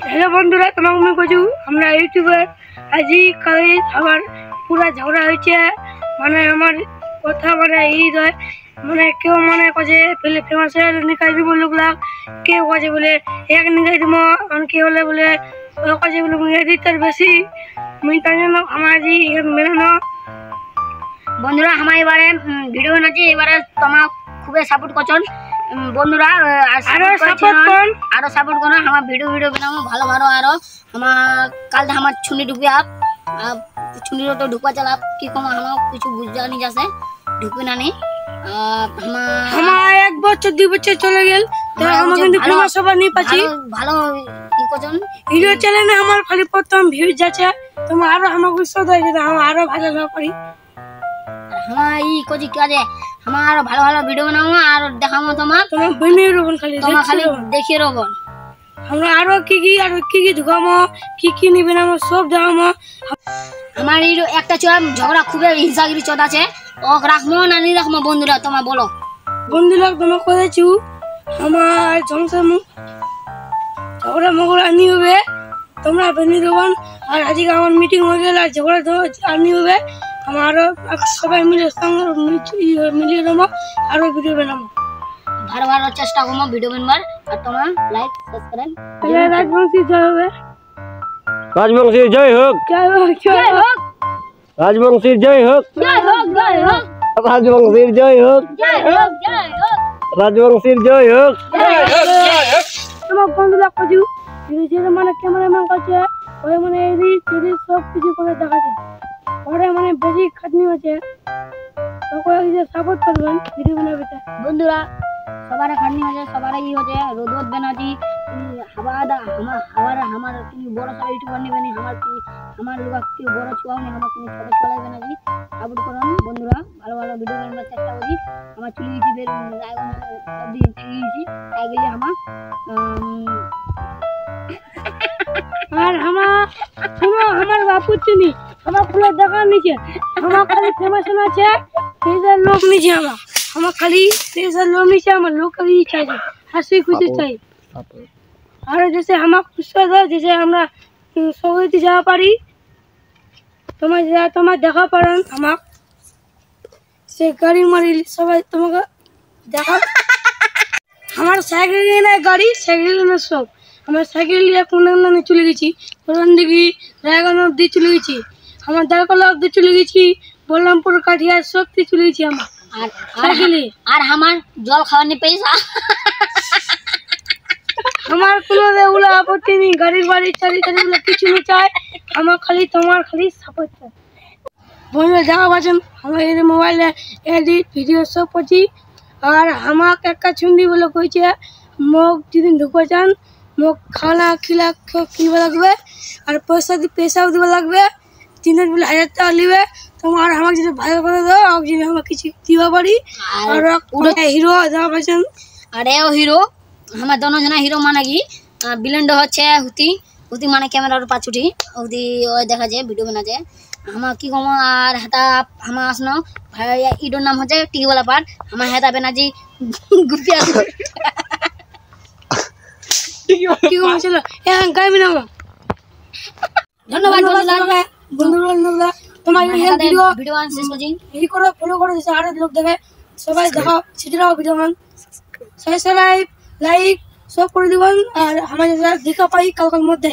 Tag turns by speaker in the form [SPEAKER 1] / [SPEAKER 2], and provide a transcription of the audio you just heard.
[SPEAKER 1] Hello बंधुरा तुम्हें मैं कछु हमरा यूट्यूबर আজি কালে আবার পুরা ঝগড়া হয়েছে মানে আমার কথা মানে এই হয় মানে কেউ মনে কছে ফেলে ফেমাস নিকাই দিব লোকলা কেউ কছে বলে এক নিকাই দিব আর কেউ হলে বলে কছে বলে মুই এডিটর বেশি মুই তাই জন্য আমার আজি এখানে মেনে না বন্ধুরা আমার এবারে ভিডিও বানাচ্ছি এবারে তোমার খুবই সাপোর্ট করছন বন্ধুরা আরো সাপোর্ট করো আমার ভিডিও বানাবো ভালো ভালো আরো আমার কাল আমার ছুনি ঢুকবে আপ ছুনির তো ঢুকা চালা কি কম আমার কিছু বুঝানি যাচ্ছে ঢুকবে না নি আমার এক বছর 2 বছর চলে গেল তো আমার কিন্তু ফেমাস হবার নি পাচ্ছি ভালো কি করছন ভিডিও চ্যানেলে আমার খালি প্রথম ভিউজ যাচ্ছে তোমার আরো আমার উৎসাহ দেয় যে আমি আরো ভালো ভালো করি हाँ ई कोची क्या जे हमारा भालो भालो वीडियो बनाऊँ और दिखाऊँ तुम्हां बने रोबन खाली देखिए रोबन हमरा आरो की दिखाऊँ की नहीं बनाऊँ सब दिखाऊँ हमारी जो एक टा चोर झगड़ा खूबे हिंसागिरी चोदा छे और राखमो ना नहीं राखमो बंधुरा तुम्हां बोलो बंधुरा तुम्हां कोई चू हमार जमसे मु झगड़ा मगड़ा नहीं हुए तुम्हारा बने रोबन और आज का हमार मीटिंग हो गया झगड़ा तो नहीं हुए हमारा सबाई मिले संग मिलिए रमो आरो वीडियो बनामो भार भार चेष्टा करमो वीडियो बनबार और तोमा लाइक सब्सक्राइब पहले राजवंशी जय होवे राजवंशी जय हो जय हो राजवंशी जय हो जय हो जय हो राजवंशी जय हो जय हो जय हो राजवंशी जय हो जय हो तोमा बंधुला कजू जे माने कैमरामैन কাছে ওই মানে এই সব কিছু করে দেখাছে ওরে মানে বেশি খাটনি হচ্ছে তো কই যে সাপোর্ট করবেন ভিডিও বানাবে বন্ধুরা সবার খাটনি হচ্ছে সবার এই হচ্ছে রোদ বেনাজি আমার কি বড় সবাই ইউটিউবার নেবেন আমার লোক কি বড় ছুয়াও নেই আমার কি ছোট ছলাই বেনাজি সাপোর্ট করুন বন্ধুরা ভালো ভালো ভিডিও বানাবার চেষ্টা করি আমার চুলি ইউটিউবের আইকন সব দিয়ে দিয়েছি তাই গেলে আমার আর আমার বাপু চিনি আমার ফুলের দোকান নিচে আমার খালি ফেমাস আছে তেজার লোক নিচে আমার খালি তেজার লোক নিচে আমার লোক খালি চাইছে হাসি খুশি চাই আর जैसे আমার খুশি হয় जैसे আমরা সৌদিতে যাওয়া পারি তোমার দেখা পারেন আমার সে গাড়ি মারি সবাই তোমাকে দেখা আমার সাইকেল নিয়ে না গাড়ি সাইকেল না সব আমার সাইকেল নিয়ে কোন চলে গেছি কোন দিকে রায়গঞ্জ অব্দি চলে গেছি আমার দারকলা অব্দি চলে গেছি বলরামপুর কাঠিয়া সব দিয়ে চলে গেছি আমার আর সাইকেলে আর আমার জল খাওয়ার পয়সা আমার কোনো ওগুলো আপত্তি নেই গাড়ির বাড়ি চারি ওগুলো কিছু নেই চাই আমার খালি তোমার খালি সাপোর্ট চাই বন্ধুরা দেখা পাচ্ছেন আমার এই মোবাইলে এডিট ভিডিও সব করছি আর আমাকে একটা ছুন্দি বলে কইছে মুখ যেদিন ঢুকো চান মুখ খানা কিনবা লাগবে আর পয়সাও দিবা লাগবে 3 দিন বলে 1000 টাকা নিবে তোমার আমাকে যদি ভালো করে দাও আর যদি আমাকে কিছু দিবা পারি আর পুরো হিরো দেখা পাচ্ছেন আরে ও হিরো আমার दोनों जना হিরো মানে কি বিলেন্ড হচ্ছে হুতি মানে ক্যামেরার পাছুটি হুতি ওই দেখা যায় ভিডিও বানা যায় আমার কি কম আর হাতা আমার আসনো ভাই ইডোর নাম হচ্ছে টিওয়ালা পার আমার হাতা বেনাজি গুপিয়া কি কম ছিল এ গায় বিনাবো ধন্যবাদ বন্ধুরা তোমার এই ভিডিও শেষ করছি এই করো ফলো করো যাতে আরো লোক দেখে সবাই দেখাও সেটাও ভিডিও মান সাবস্ক্রাইব লাইক সব করে দিবেন আর আমাদের দেখা পাই কালকের মধ্যে।